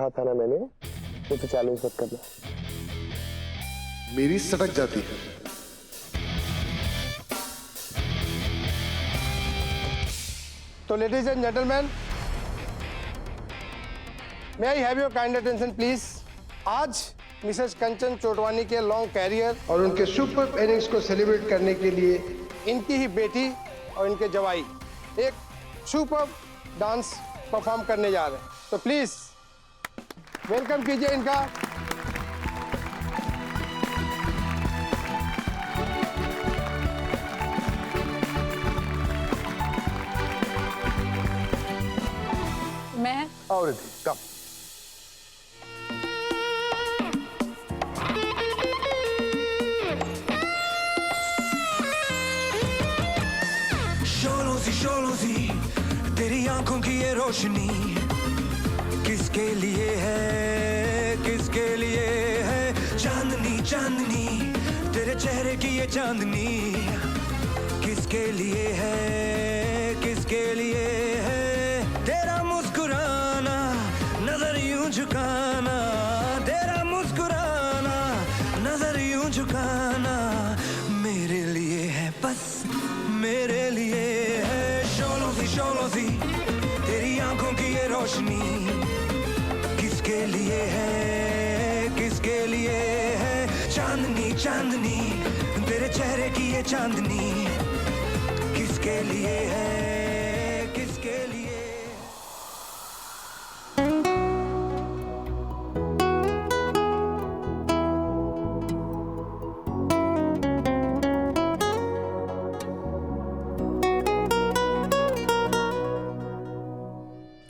कहा था ना मैंने, मुझे चैलेंज मत करना। मेरी सटक जाती है। तो ladies and gentleman, may I have your kind attention please. आज मिसेस कंचन चोटवानी के लॉन्ग कैरियर और उनके सुपर इनिंग्स को सेलिब्रेट करने के लिए इनकी ही बेटी और इनके जवाई एक सुपर डांस परफॉर्म करने जा रहे हैं। तो प्लीज वेलकम कीजिए इनका। मैं और कम शोलों सी तेरी आंखों की ये रोशनी किसके लिए है, किसके लिए है? चांदनी चांदनी तेरे चेहरे की ये चांदनी किसके लिए है, किसके लिए है? तेरा मुस्कुराना नजर यूं झुकाना, तेरा मुस्कुराना नजर यूं झुकाना मेरे लिए है, बस मेरे लिए है। शोलों सी तेरी आंखों की ये रोशनी किसके लिए है, किसके लिए है? चांदनी चांदनी तेरे चेहरे की ये चांदनी किसके लिए है, किसके लिए?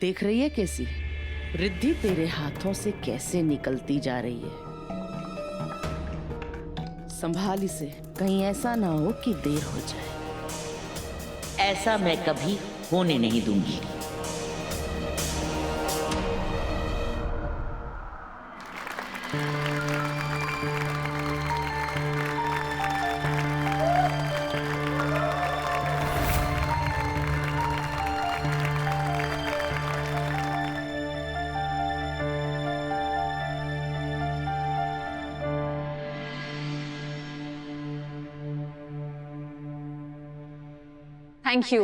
देख रही है कैसी रिद्धि तेरे हाथों से कैसे निकलती जा रही है। संभाल इसे, कहीं ऐसा ना हो कि देर हो जाए। ऐसा मैं कभी होने नहीं दूंगी। थैंक यू,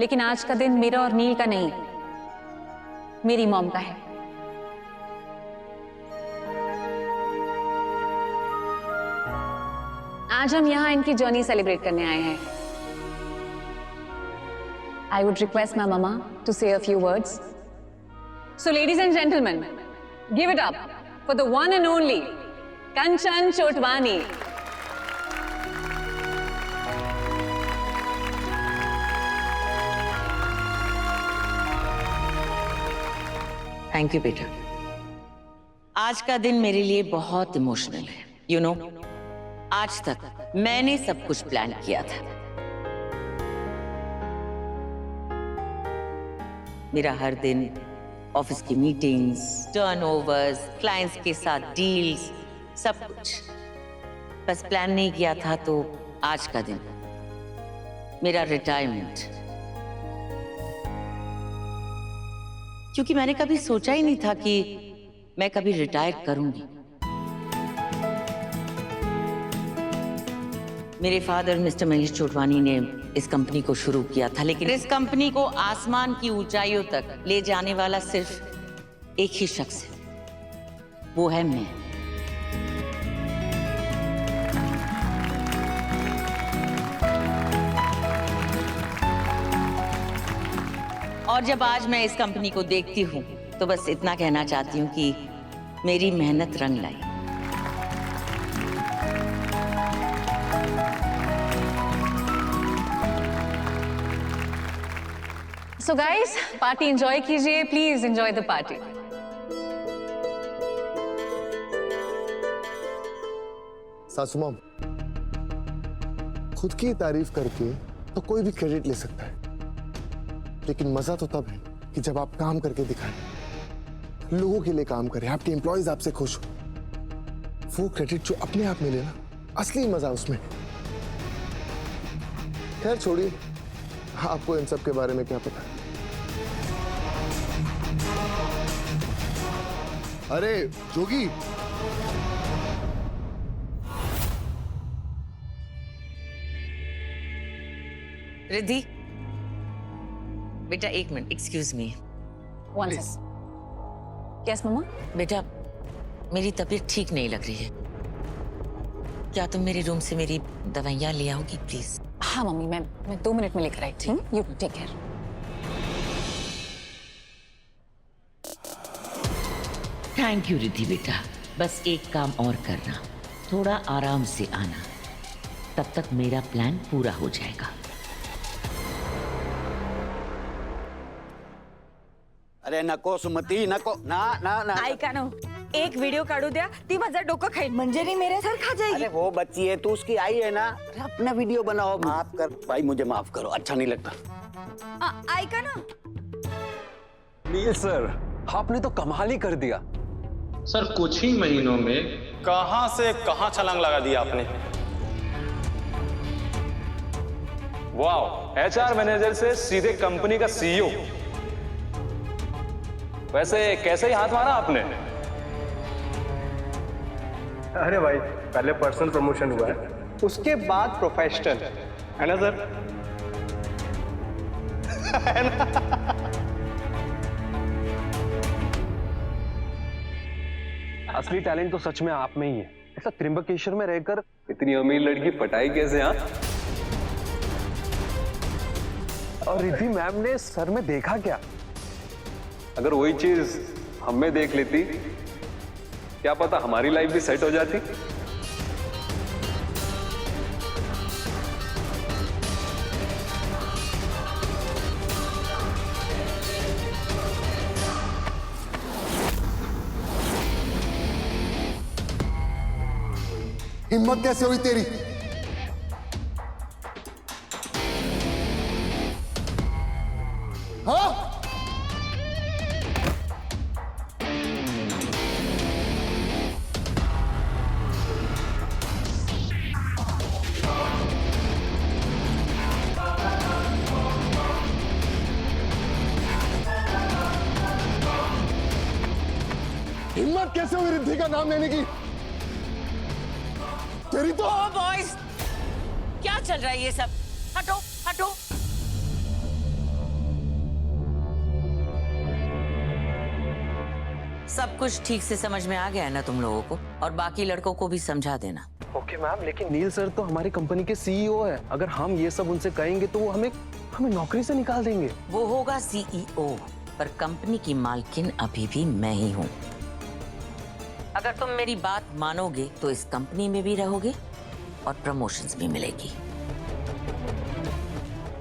लेकिन आज का दिन मेरा और नील का नहीं, मेरी मॉम का है। आज हम यहां इनकी जर्नी सेलिब्रेट करने आए हैं। I would request my mama to say a few words. So ladies and gentleman, give it up for the one and only Kanchan Chotwani. Thank you बेटा। आज का दिन मेरे लिए बहुत इमोशनल है। यू नो, आज तक मैंने सब कुछ प्लान किया था। मेरा हर दिन ऑफिस की मीटिंग्स, टर्नओवर्स, क्लाइंट्स के साथ डील्स, सब कुछ बस प्लान नहीं किया था। तो आज का दिन मेरा रिटायरमेंट, क्योंकि मैंने कभी सोचा ही नहीं था कि मैं कभी रिटायर करूंगी। मेरे फादर मिस्टर महेश चोटवानी ने इस कंपनी को शुरू किया था, लेकिन इस कंपनी को आसमान की ऊंचाइयों तक ले जाने वाला सिर्फ एक ही शख्स है, वो है मैं। और जब आज मैं इस कंपनी को देखती हूँ तो बस इतना कहना चाहती हूँ कि मेरी मेहनत रंग लाई। सो गाइस, पार्टी एंजॉय कीजिए, प्लीज एंजॉय द पार्टी। सासू मॉम, खुद की तारीफ करके तो कोई भी क्रेडिट ले सकता है, लेकिन मजा तो तब है कि जब आप काम करके दिखाएं, लोगों के लिए काम करें, आपके एम्प्लॉयज आपसे खुश हो। वो क्रेडिट जो अपने आप मिले ना, असली मजा उसमें। खैर छोड़िए, आपको इन सब के बारे में क्या पता। अरे जोगी, रिद्धि, बेटा एक minute, excuse me. One second. Yes, Mama? बेटा, मेरी तबीयत ठीक नहीं लग रही है। क्या तुम मेरे रूम से मेरी दवाइयाँ ले आओगी प्लीज? हाँ मम्मी, मैं 2 मिनट में लेकर आई थी। You take care. Thank you Riddhi बेटा, बस एक काम और करना, थोड़ा आराम से आना, तब तक मेरा प्लान पूरा हो जाएगा। अरे नको सुमती, नको ना ना ना। ऐका ना, एक व्हिडिओ काढू द्या, ती माझं डोकं खाईल, मंजरी मेरे सर खा जाएगी। अरे वो बच्ची है, तू उसकी आई है ना, अरे अपना वीडियो बनाओ। माफ कर भाई, मुझे माफ करो, अच्छा नहीं लगता। ऐका ना, नील सर, आपने तो कमाल ही कर दिया। सर कुछ ही महीनों में कहां से कहां छलांग लगा दिया आपने। वाह, एचआर मैनेजर से सीधे कंपनी का सीईओ। वैसे कैसे ही हाथ मारा आपने? अरे भाई, पहले पर्सनल प्रमोशन हुआ है, उसके बाद प्रोफेशनल, है ना सर? है ना? असली टैलेंट तो सच में आप में ही है। ऐसा त्रिंबकेश्वर में रहकर इतनी अमीर लड़की पटाई कैसे? हाँ, और रिद्धि मैम ने सर में देखा क्या? अगर वही चीज हम में देख लेती, क्या पता हमारी लाइफ भी सेट हो जाती। हिम्मत कैसे हुई तेरी? हाँ, हिम्मत कैसे हुई रिद्धि का नाम लेने की? तेरी तो बॉयज, क्या चल रहा है ये सब? हटो हटो। सब कुछ ठीक से समझ में आ गया है ना तुम लोगों को? और बाकी लड़कों को भी समझा देना। ओके मैम, लेकिन नील सर तो हमारी कंपनी के सीईओ है। अगर हम ये सब उनसे कहेंगे तो वो हमें नौकरी से निकाल देंगे। वो होगा सीईओ, पर कंपनी की मालकिन अभी भी मैं ही हूँ। अगर तुम मेरी बात मानोगे तो इस कंपनी में भी रहोगे और प्रमोशंस भी मिलेगी,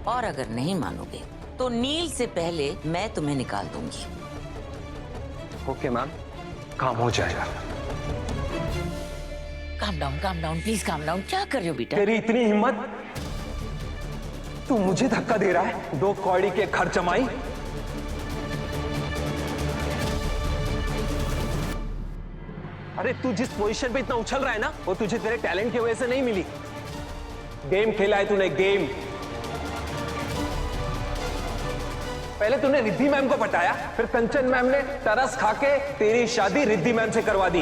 और अगर नहीं मानोगे तो नील से पहले मैं तुम्हें निकाल दूंगी। ओके मैम, काम हो जाएगा। Calm down please, calm down. क्या कर रहे हो बेटा? तेरी इतनी हिम्मत, तू मुझे धक्का दे रहा है? 2 कौड़ी के खर्च जमाई। अरे तू जिस पोजीशन पे इतना उछल रहा है ना, वो तुझे तेरे टैलेंट की वजह से नहीं मिली। गेम खेला है तूने, गेम। पहले तूने रिद्धि मैम को पटाया, फिर कंचन मैम ने तरस खा के तेरी शादी रिद्धि मैम से करवा दी।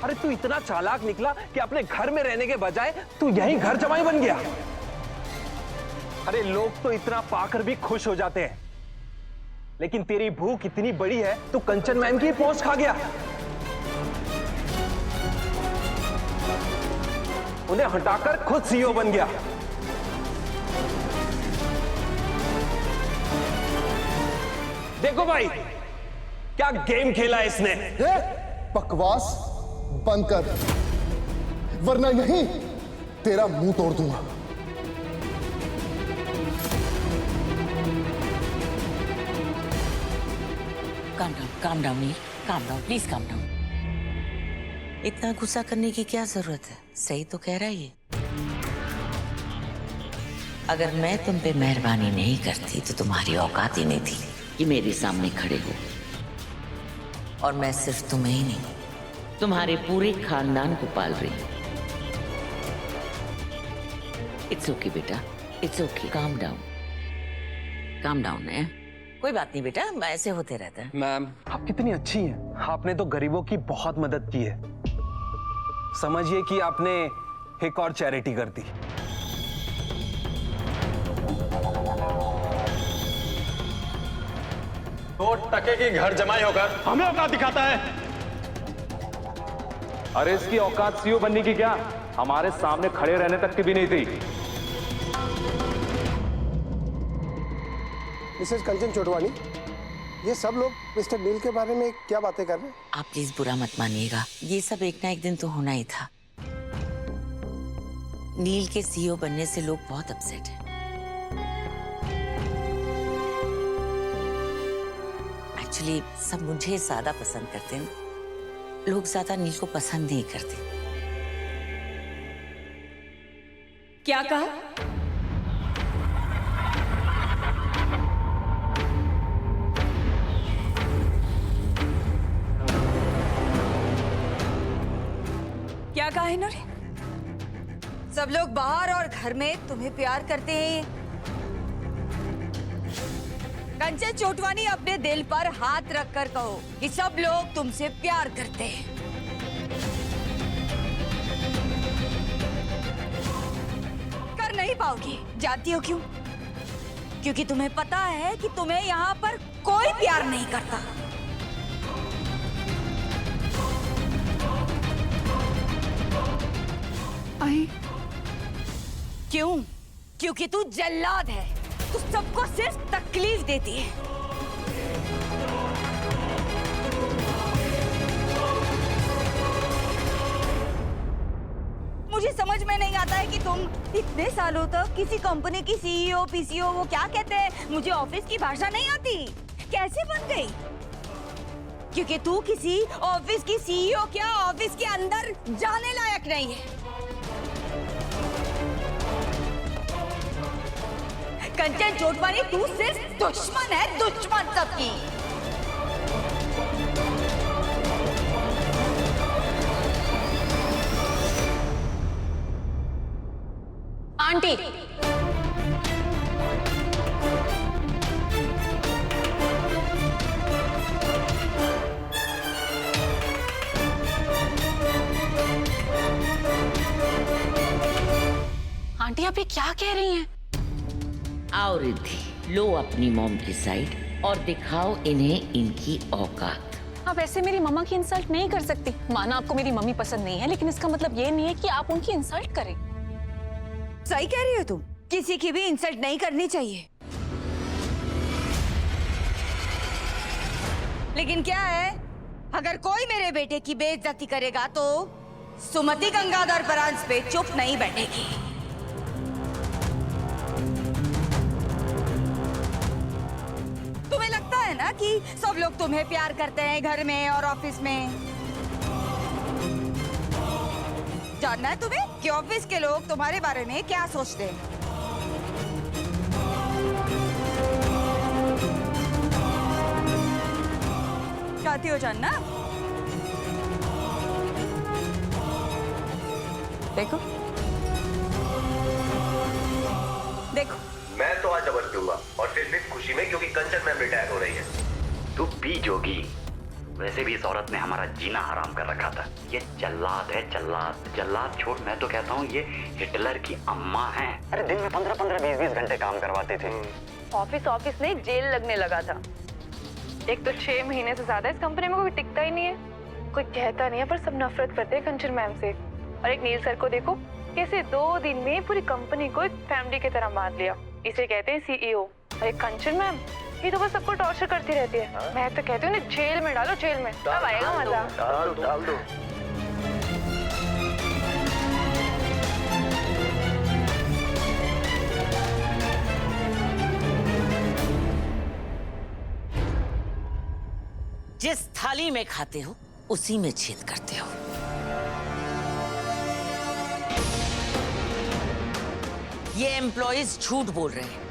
अरे तू इतना चालाक निकला कि अपने घर में रहने के बजाय तू यहीं घर जमाई बन गया। अरे लोग तो इतना पाकर भी खुश हो जाते हैं, लेकिन तेरी भूख इतनी बड़ी है तो कंचन मैम की पोस्ट खा गया। उन्हें हटाकर खुद सीईओ बन गया। देखो भाई, क्या गेम खेला है इसने। बकवास बंद कर, वरना यहीं तेरा मुंह तोड़ दूंगा। Calm down nil, calm down please, calm down. इतना गुस्सा करने की क्या जरूरत है? सही तो कह रहा है ये। अगर मैं तुम पे मेहरबानी नहीं करती तो तुम्हारी औकात ही नहीं थी कि मेरे सामने खड़े हो। और मैं सिर्फ तुम्हें ही नहीं, तुम्हारे पूरे खानदान को पाल रही हूं। इट्स ओके बेटा, it's okay, calm down, calm down है। कोई बात नहीं बेटा, ऐसे होते रहता है। मैम आप कितनी अच्छी हैं। आपने तो गरीबों की बहुत मदद की है। समझिए कि आपने एक और चैरिटी कर दी। तो टके की घर जमाई होकर हमें औकात दिखाता है। अरे इसकी औकात सीईओ बनने की क्या, हमारे सामने खड़े रहने तक की भी नहीं थी। मिसेस कंचन चोटवानी, ये सब लोग मिस्टर नील के बारे में क्या बातें कर रहे हैं? आप प्लीज बुरा मत मानिएगा, ये सब एक ना एक दिन तो होना ही था। नील के सीईओ बनने से लोग बहुत अपसेट हैं। एक्चुअली सब मुझे ज्यादा पसंद करते हैं, लोग ज्यादा नील को पसंद नहीं करते। क्या कहा? क्या कहा इन्होंने? सब लोग बाहर और घर में तुम्हें प्यार करते हैं। कंचन चोटवानी, अपने दिल पर हाथ रखकर कहो कि सब लोग तुमसे प्यार करते हैं। कर नहीं पाओगी। जानती हो क्यों? क्योंकि तुम्हें पता है कि तुम्हें यहाँ पर कोई प्यार नहीं करता। क्यों? क्योंकि तू जल्लाद है, तू सबको सिर्फ तकलीफ देती है। मुझे समझ में नहीं आता है कि तुम इतने सालों तक किसी कंपनी की सीईओ, पीसीओ, वो क्या कहते हैं, मुझे ऑफिस की भाषा नहीं आती, कैसे बन गई? क्योंकि तू किसी ऑफिस की सीईओ क्या, ऑफिस के अंदर जाने लायक नहीं है। कंचन चोटवानी, तू सिर्फ दुश्मन है, दुश्मन सबकी। आंटी, आंटी आप ये क्या कह रही हैं? आओ रिद्धि, लो अपनी मॉम की साइड और दिखाओ इन्हें इनकी औकात। आप ऐसे मेरी मम्मा की इंसल्ट नहीं कर सकती। माना आपको मेरी मम्मी पसंद नहीं है, लेकिन इसका मतलब ये नहीं है कि आप उनकी इंसल्ट करें। सही कह रही हो तुम, किसी की भी इंसल्ट नहीं करनी चाहिए। लेकिन क्या है, अगर कोई मेरे बेटे की बेइज्जती करेगा तो सुमति गंगाधर परांज पे चुप नहीं बैठेगी। तुम्हें लगता है ना कि सब लोग तुम्हें प्यार करते हैं घर में और ऑफिस में। जानना है तुम्हें कि ऑफिस के लोग तुम्हारे बारे में क्या सोचते हैं? चाहती हो जानना? देखो देखो, मैं तो आज डबल पीऊंगा और फिर भी खुशी में, क्योंकि कंचन मैम रिटायर हो रही है। तू पी जोगी, वैसे भी इस औरत ने हमारा जीना हराम कर रखा था। ये जल्लाद है, जल्लाद। जल्लाद छोड़, मैं तो कहता हूँ ये हिटलर की अम्मा है। अरे दिन में 15-15, 20-20 घंटे काम करवाते थे। ऑफिस नहीं, जेल लगने लगा था। एक तो 6 महीने से ज्यादा इस कंपनी में कोई टिकता ही नहीं है, कोई कहता नहीं है, पर सब नफरत करते हैं कंचन मैम से। और एक नील सर को देखो, कैसे 2 दिन में पूरी कंपनी को एक फैमिली की तरह मान लिया। इसे कहते हैं सीईओ। और एक कंचन मैम, ये तो बस सबको टॉर्चर करती रहती है। मैं तो कहती हूँ जेल में डालो, जेल में, तब आएगा मजा। डाल दो। जिस थाली में खाते हो उसी में छेद करते हो। ये एम्प्लॉइज झूठ बोल रहे हैं,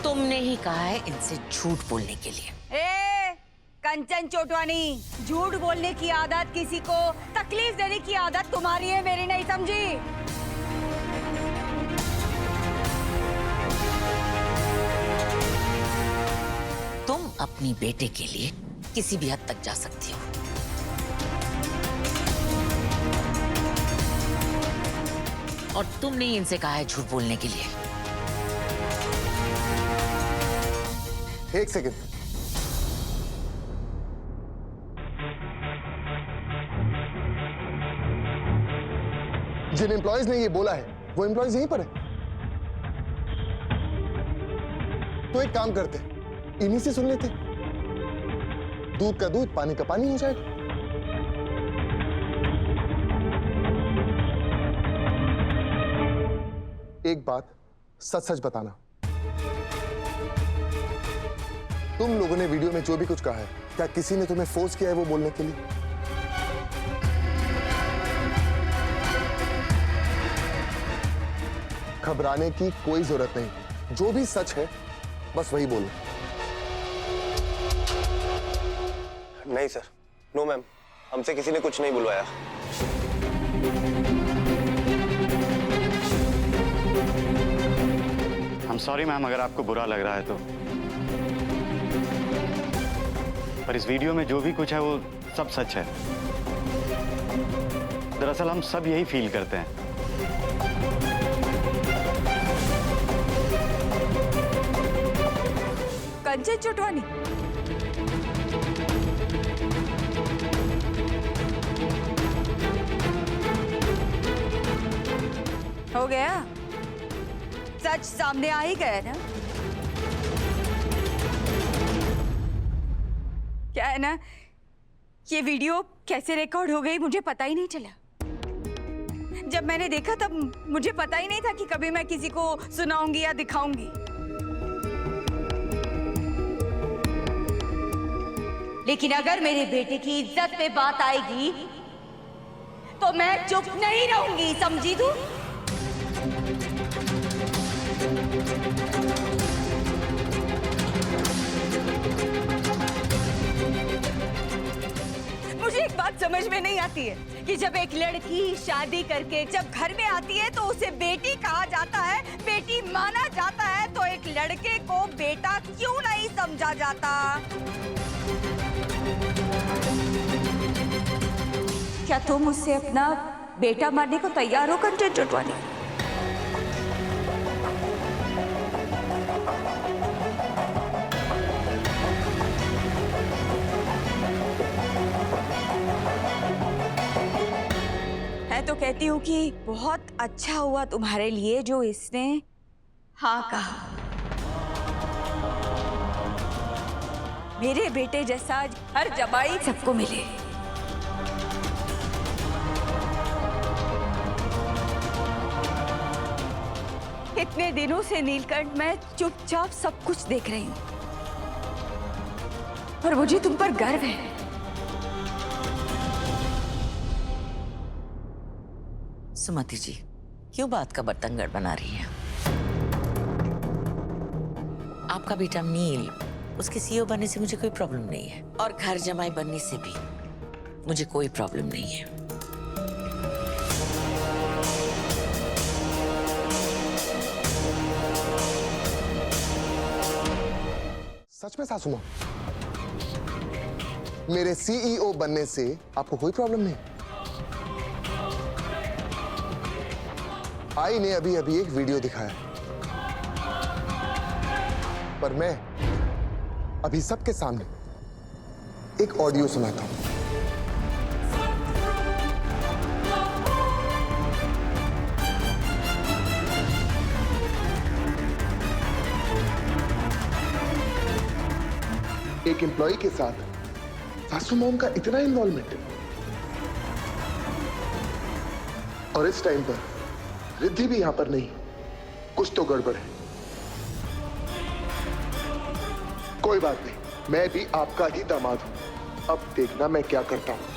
तुमने ही कहा है इनसे झूठ बोलने के लिए। कंचन चोटवानी, झूठ बोलने की आदत, किसी को तकलीफ देने की आदत तुम्हारी है, मेरी नहीं, समझी? अपनी बेटे के लिए किसी भी हद तक जा सकती हो। और तुमने ही इनसे कहा है झूठ बोलने के लिए। एक सेकंड। जिन एम्प्लॉयज ने ये बोला है वो एम्प्लॉयज यहीं पर है। तो एक काम करते, इन्हीं से सुन लेते। दूध का दूध, पानी का पानी हो जाएगा। एक बात सच सच बताना, तुम लोगों ने वीडियो में जो भी कुछ कहा है, क्या किसी ने तुम्हें फोर्स किया है वो बोलने के लिए? घबराने की कोई जरूरत नहीं, जो भी सच है बस वही बोलो। नहीं सर, नो मैम, हमसे किसी ने कुछ नहीं बुलवाया। I'm sorry मैम अगर आपको बुरा लग रहा है तो, पर इस वीडियो में जो भी कुछ है वो सब सच है। दरअसल हम सब यही फील करते हैं। कंचन चोटवानी, हो गया, सच सामने आ ही गया ना। क्या है ना, ये वीडियो कैसे रिकॉर्ड हो गई मुझे पता ही नहीं चला। जब मैंने देखा तब मुझे पता ही नहीं था कि कभी मैं किसी को सुनाऊंगी या दिखाऊंगी। लेकिन अगर मेरे बेटे की इज्जत पे बात आएगी तो मैं चुप नहीं रहूंगी, समझी तू? मुझे एक बात समझ में नहीं आती है कि जब एक लड़की शादी करके जब घर में आती है तो उसे बेटी कहा जाता है, बेटी माना जाता है, तो एक लड़के को बेटा क्यों नहीं समझा जाता? क्या तुम मुझसे अपना बेटा मारने को तैयार हो कंचन चोटवानी? मैं तो कहती हूँ कि बहुत अच्छा हुआ तुम्हारे लिए जो इसने हाँ कहा। मेरे बेटे जैसा हर जमाई सबको मिले। इतने दिनों से नीलकंठ मैं चुपचाप सब कुछ देख रही हूँ और मुझे तुम पर गर्व है। सुमति जी, क्यों बात का बर्तन बना रही है? आपका बेटा नील, उसके सीईओ बनने से मुझे कोई प्रॉब्लम नहीं है और घर जमाई बनने से भी मुझे कोई प्रॉब्लम नहीं है। सच में सासू मां, मेरे सीईओ बनने से आपको कोई प्रॉब्लम नहीं? आई ने अभी अभी एक वीडियो दिखाया, पर मैं अभी सबके सामने एक ऑडियो सुनाता हूं। एक एम्प्लॉय के साथ सासू मॉम का इतना इन्वॉल्वमेंट, और इस टाइम पर रिद्धि भी यहां पर नहीं, कुछ तो गड़बड़ है। कोई बात नहीं, मैं भी आपका ही दामाद हूं। अब देखना मैं क्या करता हूं।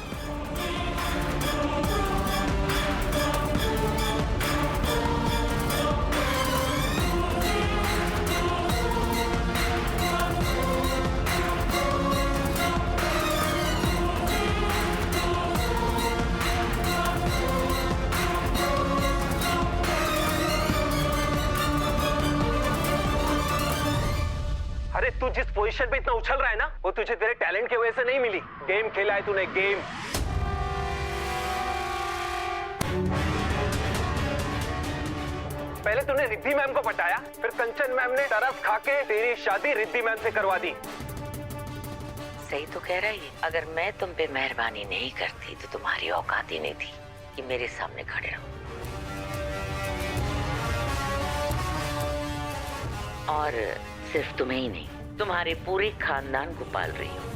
अरे तू जिस पोजीशन पे इतना उछल रहा है ना, वो तुझे तेरे टैलेंट की वजह से नहीं मिली। गेम खेला है तूने, गेम। पहले तूने रिद्धि मैम को पटाया, फिर कंचन मैम ने तरस खा के तेरी शादी रिद्धि मैम से करवा दी। सही तो कह रही है। अगर मैं तुम पे मेहरबानी नहीं करती तो तुम्हारी औकात ही नहीं थी कि मेरे सामने खड़े रहो। और सिर्फ तुम्हें ही नहीं, तुम्हारे पूरे खानदान को पाल रही हूँ।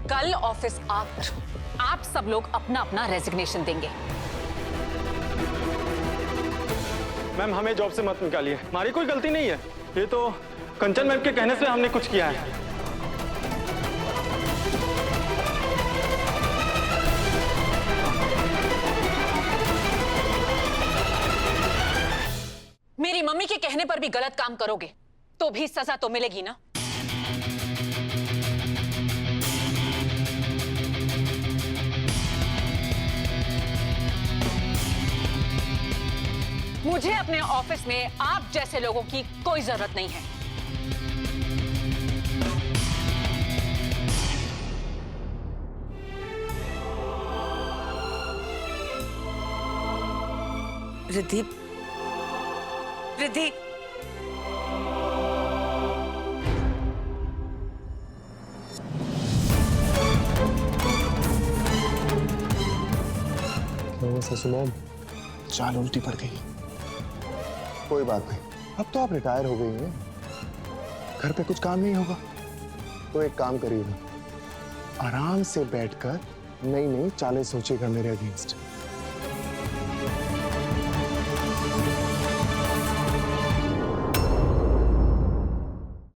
कल ऑफिस आकर आप सब लोग अपना अपना रेजिग्नेशन देंगे। मैम हमें जॉब से मत निकालिए, हमारी कोई गलती नहीं है। ये तो कंचन मैम के कहने से हमने कुछ किया है। मेरी मम्मी के कहने पर भी गलत काम करोगे तो भी सजा तो मिलेगी ना। मुझे अपने ऑफिस में आप जैसे लोगों की कोई जरूरत नहीं है। रिद्धि, रिद्धि, ससुराल चाल उल्टी पड़ गई। कोई बात नहीं, अब तो आप रिटायर हो गई हैं, घर पे कुछ काम नहीं होगा तो एक काम करिएगा, आराम से बैठकर नई नई चालें सोचिएगा मेरे अगेंस्ट।